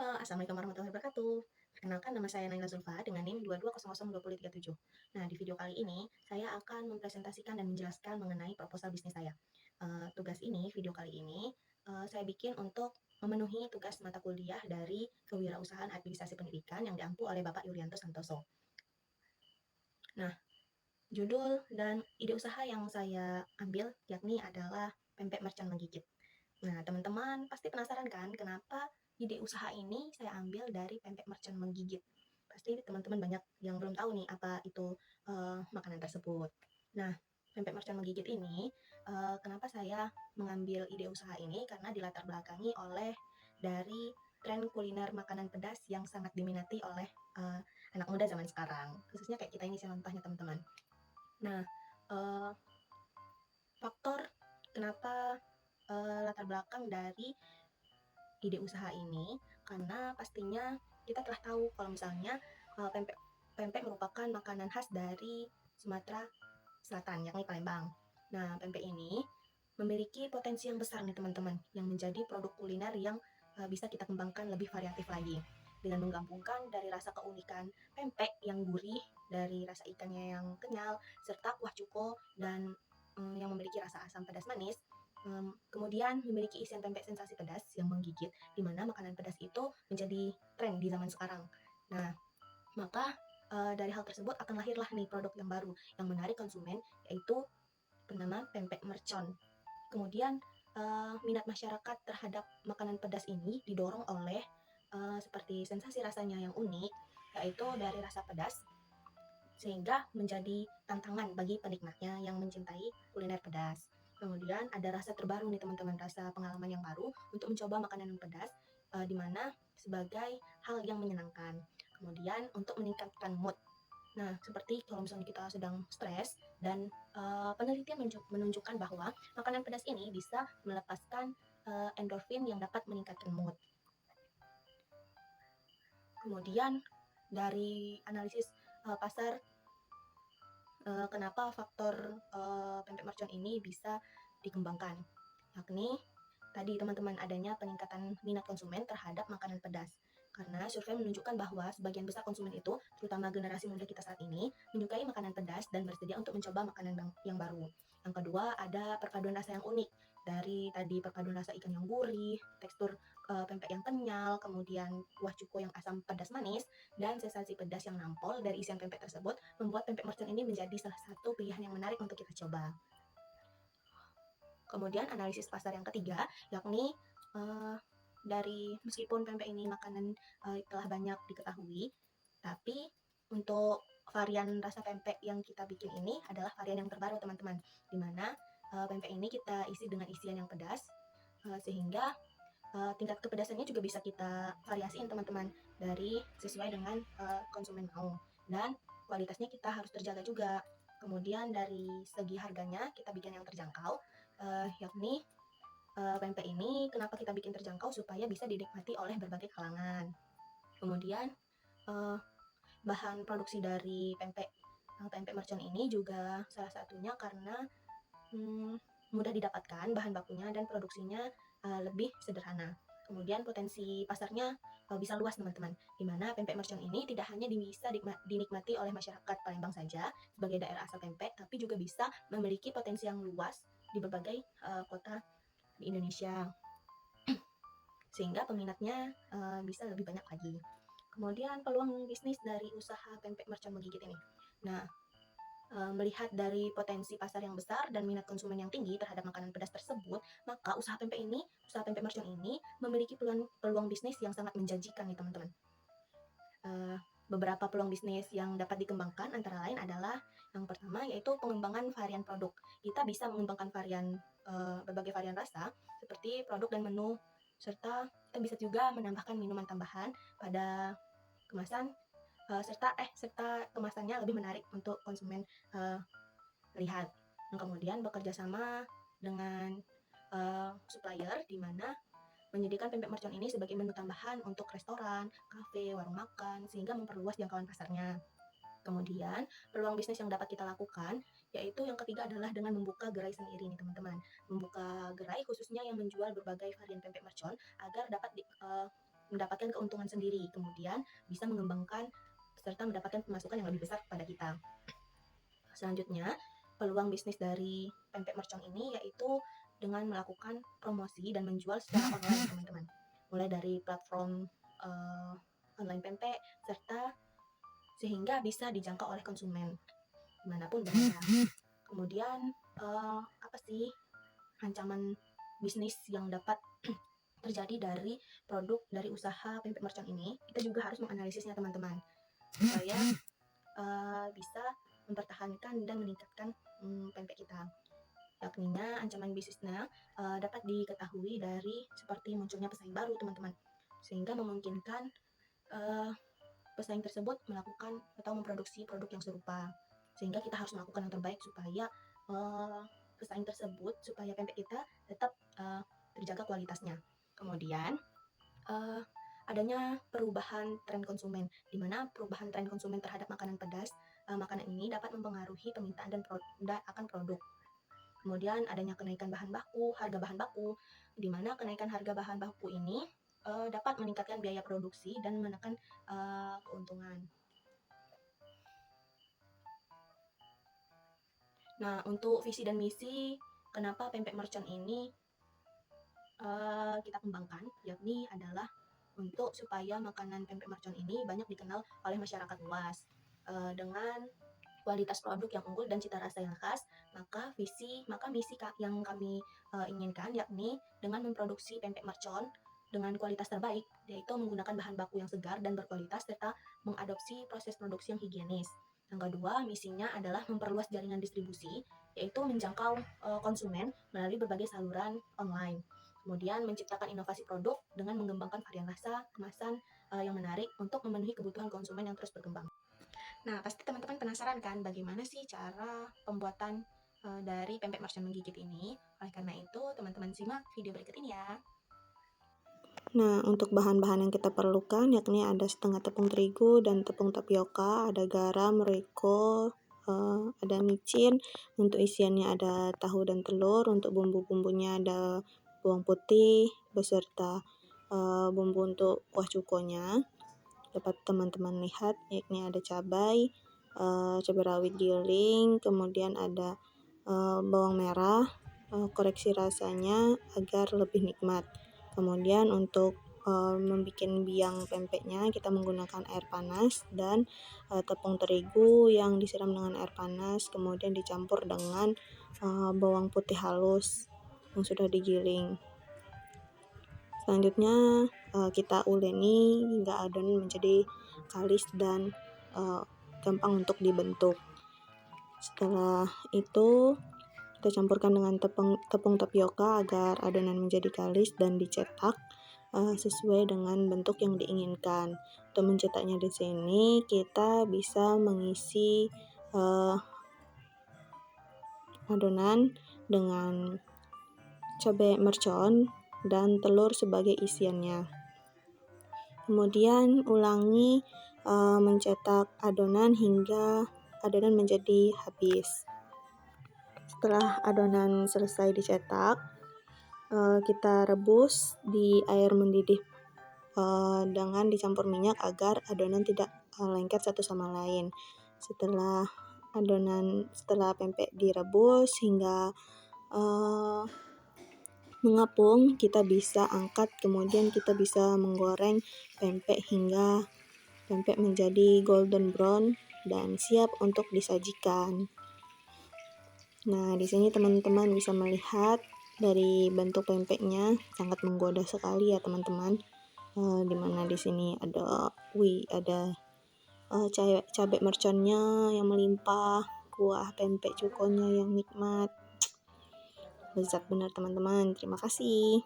Halo, Assalamualaikum warahmatullahi wabarakatuh. Perkenalkan nama saya Naila Zulfa dengan NIM 22002037. Nah, di video kali ini saya akan mempresentasikan dan menjelaskan mengenai proposal bisnis saya. Video kali ini saya bikin untuk memenuhi tugas mata kuliah dari Kewirausahaan Administrasi Pendidikan yang diampu oleh Bapak Yuryanto Santoso. Nah, judul dan ide usaha yang saya ambil yakni adalah pempek mercon menggigit. Nah, teman-teman pasti penasaran kan kenapa ide usaha ini saya ambil dari pempek mercon menggigit. Pasti teman-teman banyak yang belum tahu nih apa itu makanan tersebut. Nah, pempek mercon menggigit ini kenapa saya mengambil ide usaha ini karena dilatar belakangi oleh dari tren kuliner makanan pedas yang sangat diminati oleh anak muda zaman sekarang. Khususnya kayak kita ini contohnya teman-teman. Nah, uh, faktor kenapa latar belakang dari ide usaha ini karena pastinya kita telah tahu kalau misalnya pempek pempek merupakan makanan khas dari Sumatera Selatan yakni Palembang. Nah, pempek ini memiliki potensi yang besar nih teman-teman yang menjadi produk kuliner yang bisa kita kembangkan lebih variatif lagi dengan menggabungkan dari rasa keunikan pempek yang gurih, dari rasa ikannya yang kenyal, serta kuah cuko dan yang memiliki rasa asam pedas manis. Kemudian memiliki isian pempek sensasi pedas yang menggigit, di mana makanan pedas itu menjadi tren di zaman sekarang. Nah, maka dari hal tersebut akan lahirlah nih produk yang baru yang menarik konsumen, yaitu bernama pempek mercon. Kemudian minat masyarakat terhadap makanan pedas ini didorong oleh seperti sensasi rasanya yang unik, yaitu dari rasa pedas, sehingga menjadi tantangan bagi penikmatnya yang mencintai kuliner pedas. Kemudian ada rasa terbaru nih teman-teman, rasa pengalaman yang baru untuk mencoba makanan yang pedas, di mana sebagai hal yang menyenangkan. Kemudian untuk meningkatkan mood. Nah, seperti kalau misalnya kita sedang stres dan penelitian menunjukkan bahwa makanan pedas ini bisa melepaskan endorfin yang dapat meningkatkan mood. Kemudian dari analisis pasar, kenapa faktor pempek mercon ini bisa dikembangkan, yakni tadi teman-teman adanya peningkatan minat konsumen terhadap makanan pedas. Karena survei menunjukkan bahwa sebagian besar konsumen itu, terutama generasi muda kita saat ini, menyukai makanan pedas dan bersedia untuk mencoba makanan yang baru. Yang kedua, ada perpaduan rasa yang unik. Dari tadi perpaduan rasa ikan yang gurih, tekstur pempek yang kenyal, kemudian kuah cuko yang asam pedas manis, dan sensasi pedas yang nampol dari isian pempek tersebut, membuat pempek mercon ini menjadi salah satu pilihan yang menarik untuk kita coba. Kemudian analisis pasar yang ketiga, yakni dari meskipun pempek ini makanan telah banyak diketahui, tapi untuk varian rasa pempek yang kita bikin ini adalah varian yang terbaru teman-teman, di mana pempek ini kita isi dengan isian yang pedas, sehingga tingkat kepedasannya juga bisa kita variasiin teman-teman dari sesuai dengan konsumen mau, dan kualitasnya kita harus terjaga juga. Kemudian dari segi harganya kita bikin yang terjangkau, yakni pempek ini kenapa kita bikin terjangkau supaya bisa dinikmati oleh berbagai kalangan. Kemudian bahan produksi dari pempek mercon ini juga salah satunya karena mudah didapatkan bahan bakunya dan produksinya lebih sederhana. Kemudian potensi pasarnya bisa luas teman-teman, di mana pempek mercon ini tidak hanya bisa dinikmati oleh masyarakat Palembang saja sebagai daerah asal pempek, tapi juga bisa memiliki potensi yang luas di berbagai kota di Indonesia, sehingga peminatnya bisa lebih banyak lagi. Kemudian peluang bisnis dari usaha pempek mercon menggigit ini. Nah, melihat dari potensi pasar yang besar dan minat konsumen yang tinggi terhadap makanan pedas tersebut, maka usaha pempek mercon ini memiliki peluang bisnis yang sangat menjanjikan nih teman-teman. Beberapa peluang bisnis yang dapat dikembangkan antara lain adalah yang pertama yaitu pengembangan varian produk. Kita bisa mengembangkan berbagai varian rasa seperti produk dan menu, serta kita bisa juga menambahkan minuman tambahan pada kemasan, serta kemasannya lebih menarik untuk konsumen lihat. Dan kemudian bekerja sama dengan supplier, di mana menyediakan pempek mercon ini sebagai menu tambahan untuk restoran, kafe, warung makan, sehingga memperluas jangkauan pasarnya. Kemudian, peluang bisnis yang dapat kita lakukan, yaitu yang ketiga adalah dengan membuka gerai sendiri nih teman-teman. Membuka gerai khususnya yang menjual berbagai varian pempek mercon agar dapat mendapatkan keuntungan sendiri, kemudian bisa mengembangkan serta mendapatkan pemasukan yang lebih besar kepada kita. Selanjutnya, peluang bisnis dari pempek mercon ini yaitu dengan melakukan promosi dan menjual secara online, teman-teman. Mulai dari platform online pempek serta sehingga bisa dijangkau oleh konsumen dimanapun berada. Kemudian apa sih ancaman bisnis yang dapat terjadi dari produk dari usaha pempek mercon ini? Kita juga harus menganalisisnya, teman-teman, supaya bisa mempertahankan dan meningkatkan pempek kita. Yakninya ancaman bisnisnya dapat diketahui dari seperti munculnya pesaing baru, teman-teman, sehingga memungkinkan pesaing tersebut melakukan atau memproduksi produk yang serupa, sehingga kita harus melakukan yang terbaik supaya pesaing tersebut, supaya pempek kita tetap terjaga kualitasnya. Kemudian adanya perubahan tren konsumen, di mana perubahan tren konsumen terhadap makanan pedas, makanan ini dapat mempengaruhi permintaan dan akan produk. Kemudian adanya kenaikan harga bahan baku, di mana kenaikan harga bahan baku ini dapat meningkatkan biaya produksi dan menekan keuntungan. Nah, untuk visi dan misi kenapa pempek mercon ini kita kembangkan, yakni adalah untuk supaya makanan pempek mercon ini banyak dikenal oleh masyarakat luas dengan kualitas produk yang unggul dan cita rasa yang khas. Maka misi yang kami inginkan yakni dengan memproduksi pempek mercon dengan kualitas terbaik, yaitu menggunakan bahan baku yang segar dan berkualitas serta mengadopsi proses produksi yang higienis. Yang kedua, misinya adalah memperluas jaringan distribusi, yaitu menjangkau konsumen melalui berbagai saluran online. Kemudian menciptakan inovasi produk dengan mengembangkan varian rasa, kemasan yang menarik untuk memenuhi kebutuhan konsumen yang terus berkembang. Nah, pasti teman-teman penasaran kan bagaimana sih cara pembuatan dari pempek mercon menggigit ini? Oleh karena itu, teman-teman simak video berikut ini ya. Nah, untuk bahan-bahan yang kita perlukan yakni ada setengah tepung terigu dan tepung tapioka, ada garam, royco, ada micin. Untuk isiannya ada tahu dan telur. Untuk bumbu-bumbunya ada bawang putih beserta bumbu untuk kuah cukonya. Dapat teman-teman lihat, yakni ada cabai rawit giling, kemudian ada bawang merah, koreksi rasanya agar lebih nikmat. Kemudian untuk membuat biang pempeknya kita menggunakan air panas dan tepung terigu yang disiram dengan air panas, kemudian dicampur dengan bawang putih halus yang sudah digiling. Selanjutnya kita uleni hingga adonan menjadi kalis dan gampang untuk dibentuk. Setelah itu kita campurkan dengan tepung tapioka agar adonan menjadi kalis dan dicetak sesuai dengan bentuk yang diinginkan. Untuk mencetaknya di sini kita bisa mengisi adonan dengan cabai mercon dan telur sebagai isiannya. Kemudian ulangi mencetak adonan hingga adonan menjadi habis. Setelah adonan selesai dicetak, kita rebus di air mendidih dengan dicampur minyak agar adonan tidak lengket satu sama lain. Setelah pempek direbus hingga mengapung, kita bisa angkat, kemudian kita bisa menggoreng pempek hingga pempek menjadi golden brown dan siap untuk disajikan. Nah, di sini teman-teman bisa melihat dari bentuk pempeknya sangat menggoda sekali ya teman-teman. Dimana di sini ada cabai merconnya yang melimpah, kuah pempek cukonya yang nikmat. Lezat benar teman-teman. Terima kasih.